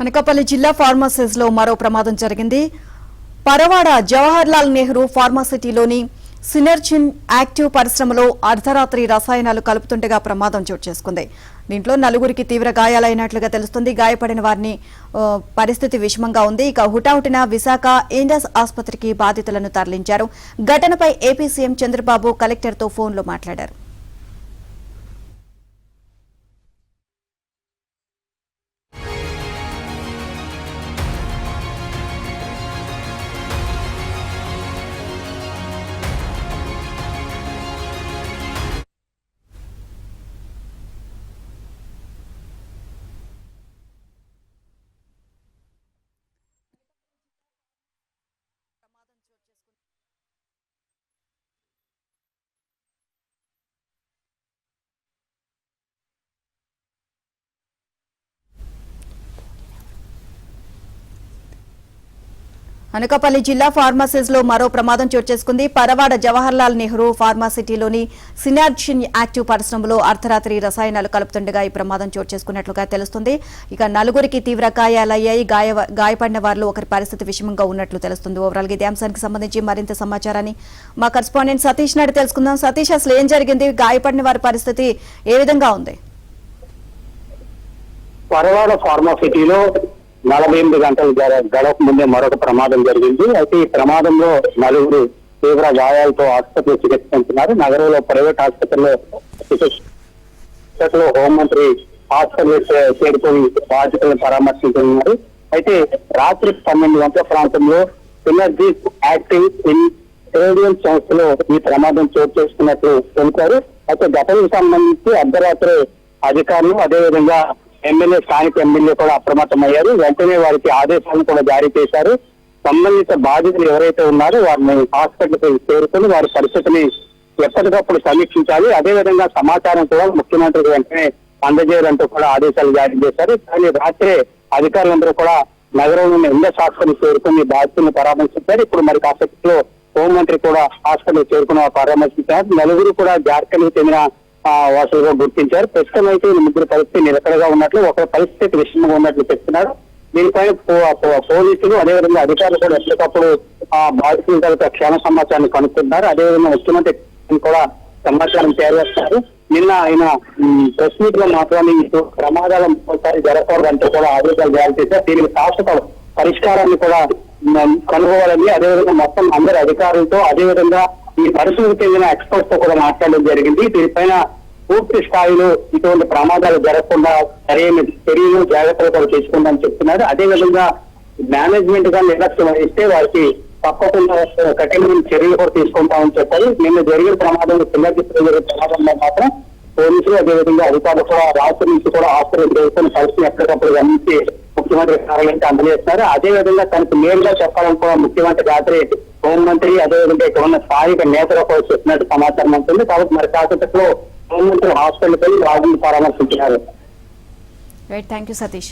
అనకాపల్లి జిల్లా ఫార్మసీస్ లో మరో ప్రమాదం జరిగింది. పరవాడ జవహర్ లాల్ నెహ్రూ ఫార్మాసిటీలోని సినర్జిన్ యాక్టివ్ పరిశ్రమలో అర్ధరాత్రి రసాయనాలు కలుపుతుండగా ప్రమాదం చోటు చేసుకుంది. దీంట్లో నలుగురికి తీవ్ర గాయాలైనట్లుగా తెలుస్తుంది. గాయపడిన వారిని పరిస్థితి విషమంగా ఉంది. ఇక హుటాహుటిన విశాఖ ఇండస్ ఆసుపత్రికి బాధితులను తరలించారు. ఘటనపై ఏపీ సీఎం చంద్రబాబు కలెక్టర్తో ఫోన్లో మాట్లాడారు. అనకాపల్లి జిల్లా ఫార్మసీస్ లో మరో ప్రమాదం చోటు చేసుకుంది. పరవాడ జవహర్ లాల్ నెహ్రూ ఫార్మాసిటీలోని సినర్జిన్ యాక్టివ్ పరిశ్రమలో అర్ధరాత్రి రసాయనాలు కలుపుతుండగా ఈ ప్రమాదం చోటు చేసుకున్నట్లుగా తెలుస్తుంది. ఇక నలుగురికి తీవ్ర గాయాలయ్యాయి. గాయపడిన వారిలో ఒకరి పరిస్థితి విషమంగా ఉన్నట్లు తెలుస్తుంది. ఓవరాల్ గా ఇదే అంశానికి సంబంధించి మరింత సమాచారాన్ని మా కరెస్పాండెంట్ సతీష్ నాయుడు తెలుసుకుందాం. సతీష్, అసలు ఏం జరిగింది? గాయపడిన వారి పరిస్థితి ఏ విధంగా ఉంది? పరవాడ ఫార్మాసిటీలో 48 గంటలు గడవక ముందే మరొక ప్రమాదం జరిగింది. అయితే ఈ ప్రమాదంలో నలుగురు తీవ్ర గాయాలతో ఆసుపత్రిలో చికిత్స పొందుతున్నారు. నగరంలో ప్రైవేట్ ఆసుపత్రిలో చికిత్సలో హోంమంత్రి హాస్పిటల్ చేరుకొని బాధితులను పరామర్శించున్నారు. అయితే రాత్రి 12 గంటల ప్రాంతంలో సినర్జీ యాక్టివ్ రేడియల్ సంస్థలో ఈ ప్రమాదం చోటు చేసుకున్నట్లు తెలిపారు. అయితే ఘటనకు సంబంధించి అర్ధరాత్రి అధికారులు అదేవిధంగా స్థానిక ఎమ్మెల్యే కూడా అప్రమత్తమయ్యారు. వెంటనే వారికి ఆదేశాలను కూడా జారీ చేశారు. సంబంధిత బాధితులు ఎవరైతే ఉన్నారో వారిని హాస్పిటల్కి చేరుకుని వారి పరిస్థితిని ఎప్పటికప్పుడు సమీక్షించాలి. అదేవిధంగా సమాచారం కూడా ముఖ్యమంత్రికి వెంటనే అందజేయాలంటూ కూడా ఆదేశాలు జారీ చేశారు. కానీ రాత్రే అధికారులందరూ కూడా నగరంలోని ఇండస్ హాస్పిటల్ చేరుకుని బాధితులను పరామర్శించారు. ఇప్పుడు మరి కాసేపట్లో హోంమంత్రి కూడా హాస్పిటల్ చేరుకుని పరామర్శించారు. నలుగురు కూడా జార్ఖండ్ కు చెందిన వాసులుగా గుర్తించారు. ప్రస్తుతం అయితే ముగ్గురు పరిస్థితి నిలకడగా ఉన్నట్లు, ఒకరి పరిస్థితి విషమంగా ఉన్నట్లు చెప్తున్నారు. దీనిపైన పోలీసులు అదేవిధంగా అధికారులు కూడా ఎప్పటికప్పుడు బాధితుల తరగతి క్షేమ సమాచారాన్ని కనుక్కుంటున్నారు. అదేవిధంగా ముఖ్యమంత్రి కూడా సమాచారం చేరవేస్తారు. నిన్న ఆయన ప్రెస్ మీట్ లో మాత్రమే ప్రమాదాలు ఒకసారి జరగకూడదంటూ కూడా ఆదేశాలు జారీ చేశారు. దీనికి శాశ్వత పరిష్కారాన్ని కూడా కనుగోవాలని, అదేవిధంగా మొత్తం అందరి అధికారులతో అదేవిధంగా ఈ పరిస్థితికి చెందిన ఎక్స్పర్ట్స్ తో కూడా మాట్లాడడం జరిగింది. దీనిపైన పూర్తి స్థాయిలో ఇటువంటి ప్రమాదాలు జరగకుండా సరైన చర్యలు జాగ్రత్తలు కూడా తీసుకుంటామని చెప్తున్నారు. అదేవిధంగా మేనేజ్మెంట్ గా నిర్లక్ష్యం వహిస్తే వారికి తప్పకుండా కఠినమైన చర్యలు కూడా తీసుకుంటామని చెప్పారు. నిన్న జరిగిన ప్రమాదంలో జరిగిన ప్రమాదంలో మాత్రం పోలీసులు అదేవిధంగా అధికారులు కూడా రాష్ట్రం నుంచి కూడా హాస్పిటల్ చేసుకుని పరిస్థితి ఎప్పటికప్పుడు గమనించి ముఖ్యమంత్రి కార్యాలయానికి అందజేస్తున్నారు. అదేవిధంగా తనకు నేరుగా చెప్పాలని కూడా ముఖ్యమంత్రి రాత్రి హోంమంత్రి అదేవిధంగా ఇక్కడ ఉన్న స్థానిక నేతలు కూడా చెప్పినట్టు సమాచారం ఉంటుంది. కాబట్టి మరి కాసేపట్లో హోంమంత్రి హాస్పిటల్కి వెళ్ళి బాధితులను పరామర్శించారు. Right, thank you Satish.